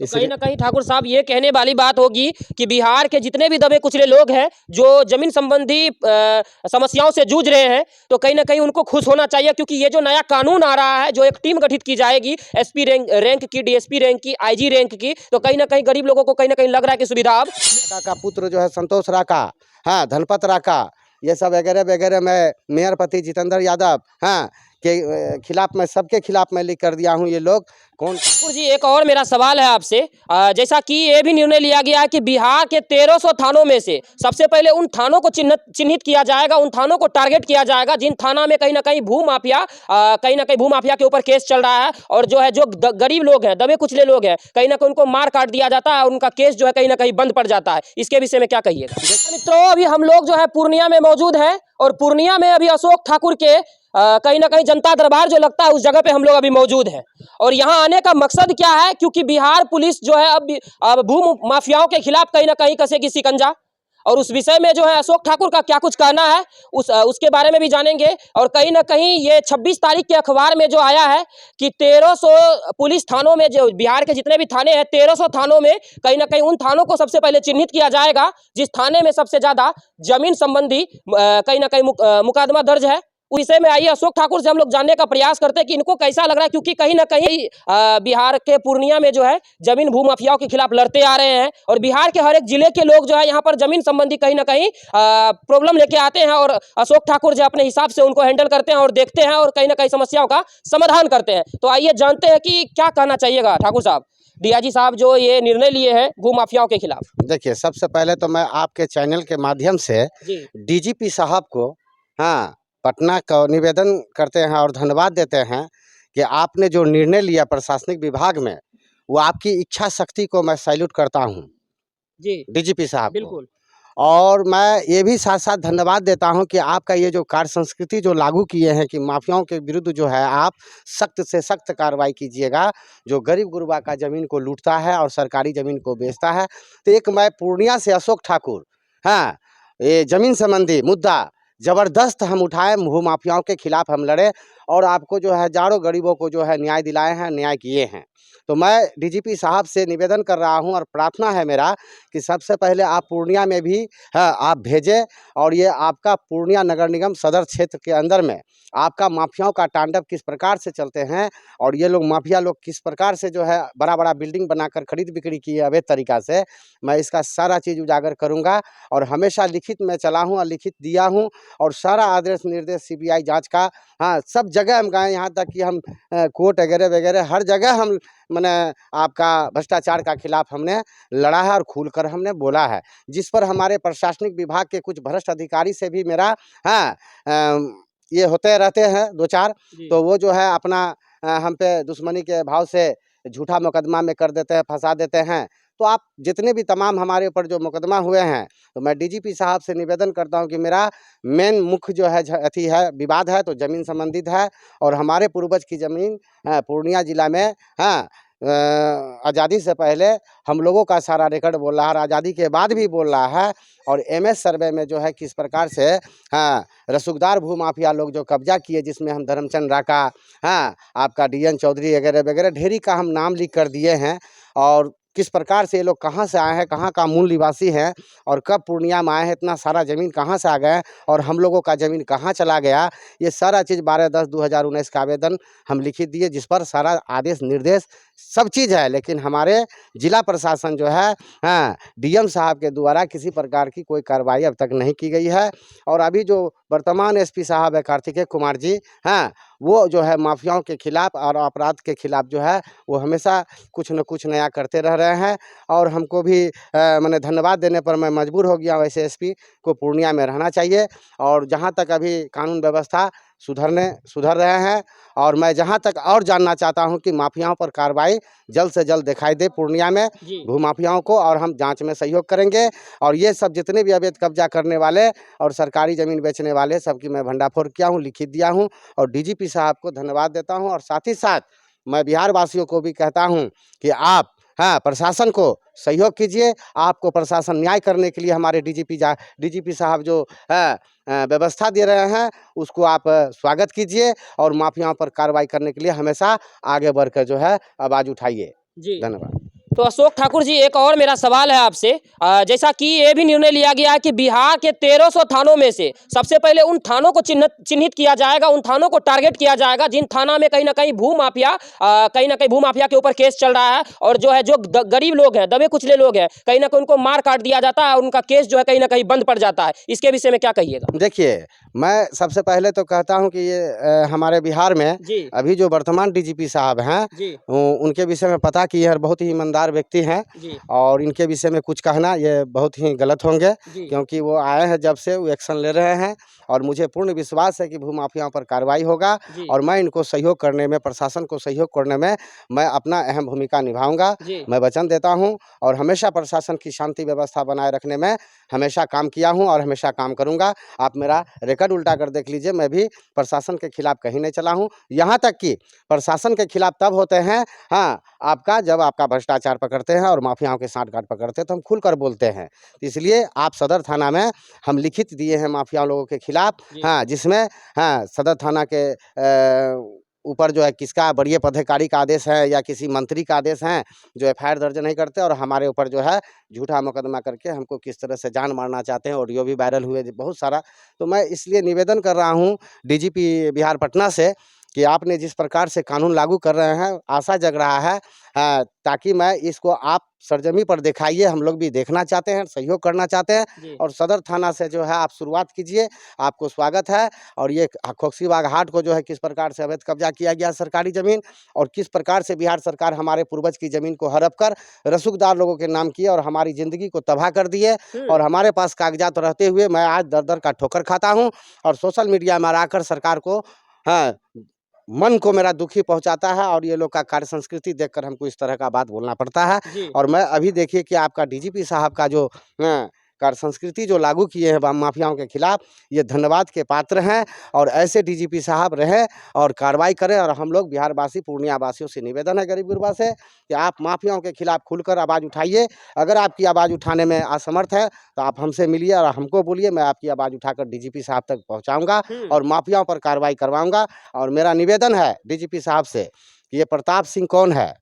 तो कहीं ना कहीं ठाकुर साहब ये कहने वाली बात होगी कि बिहार के जितने भी दबे कुचले लोग हैं जो जमीन संबंधी समस्याओं से जूझ रहे हैं, तो कहीं ना कहीं उनको खुश होना चाहिए, क्योंकि ये जो नया कानून आ रहा है, जो एक टीम गठित की जाएगी एसपी रैंक की, डीएसपी रैंक की, आईजी रैंक की, तो कहीं ना कहीं गरीब लोगों को कहीं ना कहीं लग रहा है कि सुविधा अब का पुत्र जो है संतोष राका, हाँ धनपत राका, ये सब वगैरह वगैरह, मैं मेयर पति जितेंद्र यादव हाँ के खिलाफ, मैं सबके खिलाफ मैं लिख कर दिया हूँ। ये लोग कौन। ठाकुर जी, एक और मेरा सवाल है आपसे, जैसा कि ये भी निर्णय लिया गया है कि बिहार के 1300 थानों में से सबसे पहले उन थानों को चिन्हित किया जाएगा, उन थानों को टारगेट किया जाएगा जिन थाना में कहीं ना कहीं भूमाफिया के ऊपर केस चल रहा है, और जो है जो गरीब लोग हैं, दबे कुचले लोग हैं, कहीं ना कहीं उनको मार काट दिया जाता है और उनका केस जो है कहीं ना कहीं बंद पड़ जाता है। इसके विषय में क्या कहिएगा? मित्रों, अभी हम लोग जो है पूर्णिया में मौजूद हैं, और पूर्णिया में अभी अशोक ठाकुर के कहीं ना कहीं जनता दरबार जो लगता है उस जगह पे हम लोग अभी मौजूद हैं। और यहाँ आने का मकसद क्या है, क्योंकि बिहार पुलिस जो है अब भू माफियाओं के खिलाफ कहीं ना कहीं कसेगी शिकंजा, और उस विषय में जो है अशोक ठाकुर का क्या कुछ कहना है उसके बारे में भी जानेंगे। और कहीं ना कहीं ये 26 तारीख के अखबार में जो आया है कि 1300 पुलिस थानों में, जो बिहार के जितने भी थाने हैं 1300 थानों में, कहीं ना कहीं उन थानों को सबसे पहले चिन्हित किया जाएगा जिस थाने में सबसे ज्यादा जमीन संबंधी कहीं ना कहीं मुकदमा दर्ज है। उस विषय में आइए अशोक ठाकुर से हम लोग जानने का प्रयास करते हैं कि इनको कैसा लग रहा है, क्योंकि कहीं ना कहीं बिहार के पूर्णिया में जो है जमीन भूमाफियाओं के खिलाफ लड़ते आ रहे हैं, और बिहार के हर एक जिले के लोग जो है यहाँ पर जमीन संबंधी कहीं ना कहीं प्रॉब्लम लेके आते हैं, और अशोक ठाकुर जो अपने हिसाब से उनको हैंडल करते हैं और देखते हैं और कहीं ना कहीं समस्याओं का समाधान करते हैं। तो आइए जानते हैं कि क्या कहना चाहिएगा ठाकुर साहब, डीआईजी साहब जो ये निर्णय लिए हैं भूमाफियाओं के खिलाफ। देखिए, सबसे पहले तो मैं आपके चैनल के माध्यम से डीजीपी साहब को हाँ पटना का निवेदन करते हैं और धन्यवाद देते हैं कि आपने जो निर्णय लिया प्रशासनिक विभाग में, वो आपकी इच्छा शक्ति को मैं सैल्यूट करता हूँ जी डीजीपी साहब को। बिल्कुल। और मैं ये भी साथ साथ धन्यवाद देता हूं कि आपका ये जो कार्य संस्कृति जो लागू किए हैं कि माफियाओं के विरुद्ध जो है आप सख्त से सख्त कार्रवाई कीजिएगा, जो गरीब गुरबा का ज़मीन को लूटता है और सरकारी ज़मीन को बेचता है। तो एक मैं पूर्णिया से अशोक ठाकुर, हाँ ये ज़मीन संबंधी मुद्दा ज़बरदस्त हम उठाए, भूमाफियाओं के खिलाफ हम लड़े और आपको जो है हजारों गरीबों को जो है न्याय दिलाए हैं, न्याय किए हैं। तो मैं डीजीपी साहब से निवेदन कर रहा हूं और प्रार्थना है मेरा कि सबसे पहले आप पूर्णिया में भी आप भेजें, और ये आपका पूर्णिया नगर निगम सदर क्षेत्र के अंदर में आपका माफियाओं का तांडव किस प्रकार से चलते हैं, और ये लोग माफिया लोग किस प्रकार से जो है बड़ा बड़ा बिल्डिंग बनाकर खरीद बिक्री की है अवैध तरीका से, मैं इसका सारा चीज़ उजागर करूँगा। और हमेशा लिखित में चला हूँ और लिखित दिया हूँ, और सारा आदेश निर्देश सीबीआई जांच का हाँ सब जगह हम गए, यहाँ तक कि हम कोर्ट वगैरह वगैरह हर जगह हम मैंने आपका भ्रष्टाचार का खिलाफ हमने लड़ा है और खुलकर हमने बोला है। जिस पर हमारे प्रशासनिक विभाग के कुछ भ्रष्ट अधिकारी से भी मेरा हाँ ये होते रहते हैं दो चार, तो वो जो है अपना हम पे दुश्मनी के भाव से झूठा मुकदमा में कर देते हैं, फंसा देते हैं। तो आप जितने भी तमाम हमारे ऊपर जो मुकदमा हुए हैं, तो मैं डीजीपी साहब से निवेदन करता हूं कि मेरा मेन मुख्य जो है अथी है विवाद है तो ज़मीन संबंधित है, और हमारे पूर्वज की ज़मीन पूर्णिया जिला में हाँ आज़ादी से पहले हम लोगों का सारा रिकॉर्ड बोल रहा है और आज़ादी के बाद भी बोल रहा है। और एमएस सर्वे में जो है किस प्रकार से हाँ रसूखदार भूमाफिया लोग जो कब्जा किए, जिसमें हम धर्मचंद राका हाँ आपका डीएन चौधरी वगैरह वगैरह ढेरी का हम नाम लिख कर दिए हैं, और किस प्रकार से ये लोग कहाँ से आए हैं, कहाँ का मूल निवासी हैं, और कब पूर्णिया में आए हैं, इतना सारा ज़मीन कहाँ से आ गए, और हम लोगों का ज़मीन कहाँ चला गया, ये सारा चीज़ 12/10/2019 का आवेदन हम लिखित दिए, जिस पर सारा आदेश निर्देश सब चीज़ है। लेकिन हमारे जिला प्रशासन जो है हाँ डीएम साहब के द्वारा किसी प्रकार की कोई कार्रवाई अब तक नहीं की गई है। और अभी जो वर्तमान एसपी साहब है कार्तिकेय कुमार जी, हाँ वो जो है माफियाओं के खिलाफ और अपराध के खिलाफ जो है वो हमेशा कुछ न कुछ नया करते रह रहे हैं। और हमको भी मैंने धन्यवाद देने पर मैं मजबूर हो गया, वैसे एसपी को पूर्णिया में रहना चाहिए। और जहाँ तक अभी कानून व्यवस्था सुधर रहे हैं, और मैं जहाँ तक और जानना चाहता हूँ कि माफियाओं पर कार्रवाई जल्द से जल्द दिखाई दे पूर्णिया में भूमाफियाओं को, और हम जांच में सहयोग करेंगे। और ये सब जितने भी अवैध कब्जा करने वाले और सरकारी ज़मीन बेचने वाले सबकी मैं भंडाफोड़ किया हूँ, लिखित दिया हूँ, और डीजीपी साहब को धन्यवाद देता हूँ। और साथ ही साथ मैं बिहार वासियों को भी कहता हूँ कि आप हाँ प्रशासन को सहयोग कीजिए। आपको प्रशासन न्याय करने के लिए हमारे डीजीपी साहब जो है व्यवस्था दे रहे हैं उसको आप स्वागत कीजिए, और माफियाओं पर कार्रवाई करने के लिए हमेशा आगे बढ़कर जो है आवाज़ उठाइए। धन्यवाद। तो अशोक ठाकुर जी, एक और मेरा सवाल है आपसे। जैसा कि ये भी निर्णय लिया गया है कि बिहार के 1300 थानों में से सबसे पहले उन थानों को चिन्हित किया जाएगा, उन थानों को टारगेट किया जाएगा जिन थाना में कहीं ना कहीं भूमाफिया के ऊपर केस चल रहा है, और जो है जो गरीब लोग हैं, दबे कुचले लोग हैं, कहीं ना कहीं उनको मार काट दिया जाता है और उनका केस जो है कहीं ना कहीं बंद पड़ जाता है। इसके विषय में क्या कहिएगा? देखिए, मैं सबसे पहले तो कहता हूँ कि ये हमारे बिहार में जी अभी जो वर्तमान डीजीपी साहब हैं, जी उनके विषय में पता कि यह बहुत ही ईमानदार व्यक्ति हैं, जी और इनके विषय में कुछ कहना ये बहुत ही गलत होंगे, जी क्योंकि वो आए हैं जब से वो एक्शन ले रहे हैं, और मुझे पूर्ण विश्वास है कि भूमाफियाओं पर कार्रवाई होगा, जी और मैं इनको सहयोग करने में, प्रशासन को सहयोग करने में मैं अपना अहम भूमिका निभाऊंगा। जी मैं वचन देता हूँ, और हमेशा प्रशासन की शांति व्यवस्था बनाए रखने में हमेशा काम किया हूँ और हमेशा काम करूँगा। आप मेरा रिकॉर्ड उल्टा कर देख लीजिए, मैं भी प्रशासन के खिलाफ कहीं नहीं चला हूँ। यहाँ तक कि प्रशासन के खिलाफ तब होते हैं, हाँ, आपका जब आपका भ्रष्टाचार पकड़ते हैं और माफियाओं के साँठ-गाँठ पकड़ते हैं, तो हम खुलकर बोलते हैं। इसलिए आप सदर थाना में हम लिखित दिए हैं माफिया लोगों के खिलाफ, जी हाँ, जिसमें हाँ, सदर थाना के ऊपर जो है किसका बड़े पदाधिकारी का आदेश है या किसी मंत्री का आदेश है, जो एफआईआर दर्ज नहीं करते और हमारे ऊपर जो है झूठा मुकदमा करके हमको किस तरह से जान मारना चाहते हैं। ऑडियो भी वायरल हुए बहुत सारा। तो मैं इसलिए निवेदन कर रहा हूँ डीजीपी बिहार पटना से कि आपने जिस प्रकार से कानून लागू कर रहे हैं, आशा जग रहा है, ताकि मैं इसको आप सरजमी पर दिखाइए, हम लोग भी देखना चाहते हैं, सहयोग करना चाहते हैं, जी और सदर थाना से जो है आप शुरुआत कीजिए, आपको स्वागत है। और ये खोकसीबाग हाट को जो है किस प्रकार से अवैध कब्जा किया गया सरकारी ज़मीन, और किस प्रकार से बिहार सरकार हमारे पूर्वज की ज़मीन को हड़प कर रसूखदार लोगों के नाम किए और हमारी ज़िंदगी को तबाह कर दिए, और हमारे पास कागजात रहते हुए मैं आज दर-दर का ठोकर खाता हूँ, और सोशल मीडिया में आकर सरकार को, हाँ, मन को मेरा दुखी पहुंचाता है, और ये लोग का कार्य संस्कृति देखकर हमको इस तरह का बात बोलना पड़ता है। जी और मैं अभी देखिए कि आपका डीजीपी साहब का जो कार्य संस्कृति जो लागू किए हैं माफियाओं के खिलाफ, ये धन्यवाद के पात्र हैं, और ऐसे डीजीपी साहब रहें और कार्रवाई करें। और हम लोग बिहारवासी, पूर्णिया वासियों से निवेदन है, गरीब गुरबा से, कि आप माफियाओं के खिलाफ खुलकर आवाज़ उठाइए। अगर आपकी आवाज़ उठाने में असमर्थ है तो आप हमसे मिलिए और हमको बोलिए, मैं आपकी आवाज़ उठाकर डीजीपी साहब तक पहुँचाऊँगा और माफियाओं पर कार्रवाई करवाऊँगा। और मेरा निवेदन है डीजीपी साहब से कि ये प्रताप सिंह कौन है,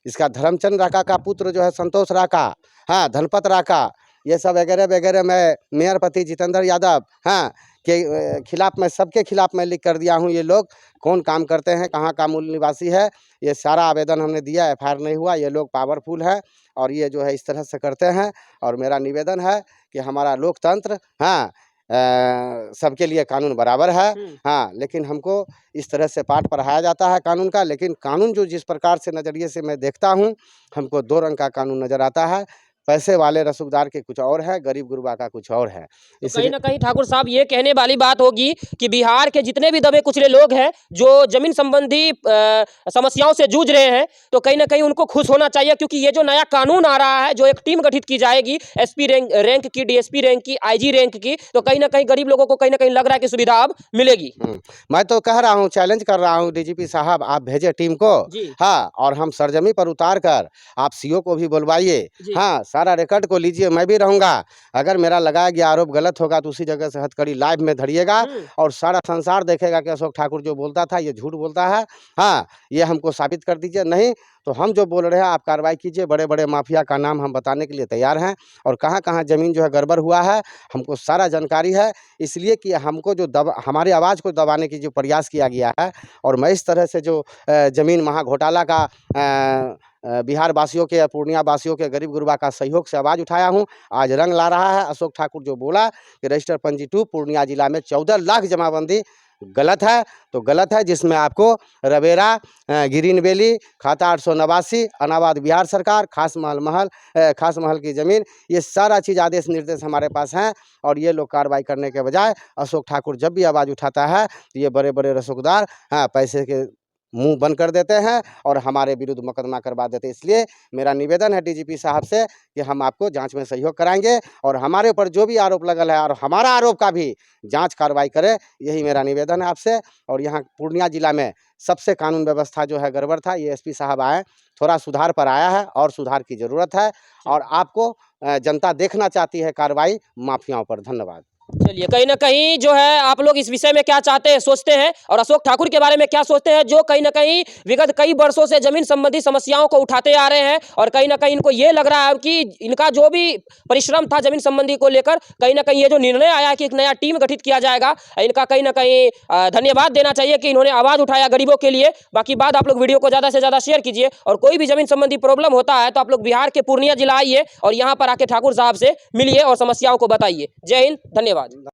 इसका धर्मचंद राका का पुत्र जो है संतोष राका, हाँ, धनपत राका, ये सब वगैरह मैं मेयरपति जितेंद्र यादव, हाँ, के खिलाफ मैं सबके खिलाफ मैं लिख कर दिया हूँ। ये लोग कौन काम करते हैं, कहाँ का मूल निवासी है, ये सारा आवेदन हमने दिया, एफआईआर नहीं हुआ। ये लोग पावरफुल है और ये जो है इस तरह से करते हैं। और मेरा निवेदन है कि हमारा लोकतंत्र, हाँ, सबके लिए कानून बराबर है, हाँ, लेकिन हमको इस तरह से पाठ पढ़ाया जाता है कानून का, लेकिन कानून जो जिस प्रकार से नज़रिए से मैं देखता हूँ, हमको दो रंग का कानून नज़र आता है। पैसे वाले रसूखदार के कुछ और है, गरीब गुरबा का कुछ और है। तो कहीं इसलिए ना कहीं ठाकुर साहब, ये कहने वाली बात होगी कि बिहार के जितने भी दबे कुचले लोग हैं जो जमीन संबंधी समस्याओं से जूझ रहे हैं, तो कहीं ना कहीं उनको खुश होना चाहिए, क्योंकि ये जो नया कानून आ रहा है, जो एक टीम गठित की जाएगी एसपी रैंक की, डीएसपी रैंक की, आईजी रैंक की, तो कहीं ना कहीं गरीब लोगों को कहीं ना कहीं लग रहा है कि सुविधा अब मिलेगी। मैं तो कह रहा हूँ, चैलेंज कर रहा हूँ डीजीपी साहब, आप भेजे टीम को, जी हाँ, और हम सरजमी पर उतार कर आप सीओ को भी बुलवाइए, जी हाँ, सारा रिकॉर्ड को लीजिए, मैं भी रहूँगा। अगर मेरा लगाया गया आरोप गलत होगा तो उसी जगह से हथकड़ी लाइव में धरिएगा, और सारा संसार देखेगा कि अशोक ठाकुर जो बोलता था ये झूठ बोलता है, हाँ, ये हमको साबित कर दीजिए। नहीं तो हम जो बोल रहे हैं आप कार्रवाई कीजिए, बड़े बड़े माफिया का नाम हम बताने के लिए तैयार हैं, और कहाँ कहाँ ज़मीन जो है गड़बड़ हुआ है हमको सारा जानकारी है। इसलिए कि हमको जो हमारी आवाज़ को दबाने की जो प्रयास किया गया है, और मैं इस तरह से जो ज़मीन महाघोटाला का बिहार वासियों के या पूर्णिया वासियों के गरीब गुरबा का सहयोग से आवाज़ उठाया हूँ, आज रंग ला रहा है। अशोक ठाकुर जो बोला कि रजिस्टर पंजी 2 पूर्णिया जिला में 14 लाख जमाबंदी गलत है, तो गलत है, जिसमें आपको रवेरा, ग्रीन वैली, खाता 889, अनाबाद बिहार सरकार, खास महल की ज़मीन, ये सारा चीज़ आदेश निर्देश हमारे पास हैं। और ये लोग कार्रवाई करने के बजाय अशोक ठाकुर जब भी आवाज़ उठाता है तो ये बड़े बड़े रसूखदार, हाँ, पैसे के मुंह बंद कर देते हैं और हमारे विरुद्ध मुकदमा करवा देते हैं। इसलिए मेरा निवेदन है डीजीपी साहब से कि हम आपको जांच में सहयोग कराएंगे, और हमारे ऊपर जो भी आरोप लगल है और हमारा आरोप का भी जांच कार्रवाई करें, यही मेरा निवेदन है आपसे। और यहाँ पूर्णिया जिला में सबसे कानून व्यवस्था जो है गड़बड़ था, ये एसपी साहब आए, थोड़ा सुधार पर आया है, और सुधार की ज़रूरत है, और आपको जनता देखना चाहती है कार्रवाई माफियाओं पर। धन्यवाद। चलिए, कहीं न कहीं जो है आप लोग इस विषय में क्या चाहते हैं, सोचते हैं और अशोक ठाकुर के बारे में क्या सोचते हैं, जो कहीं न कहीं विगत कई वर्षों से ज़मीन संबंधी समस्याओं को उठाते आ रहे हैं और कहीं न कहीं इनको ये लग रहा है कि इनका जो भी परिश्रम था ज़मीन संबंधी को लेकर, कहीं न कहीं ये जो निर्णय आया है कि एक नया टीम गठित किया जाएगा, इनका कहीं न कहीं धन्यवाद देना चाहिए कि इन्होंने आवाज़ उठाया गरीबों के लिए। बाकी बात आप लोग वीडियो को ज़्यादा से ज़्यादा शेयर कीजिए और कोई भी ज़मीन संबंधी प्रॉब्लम होता है तो आप लोग बिहार के पूर्णिया जिला आइए और यहाँ पर आके ठाकुर साहब से मिलिए और समस्याओं को बताइए। जय हिंद, धन्यवाद।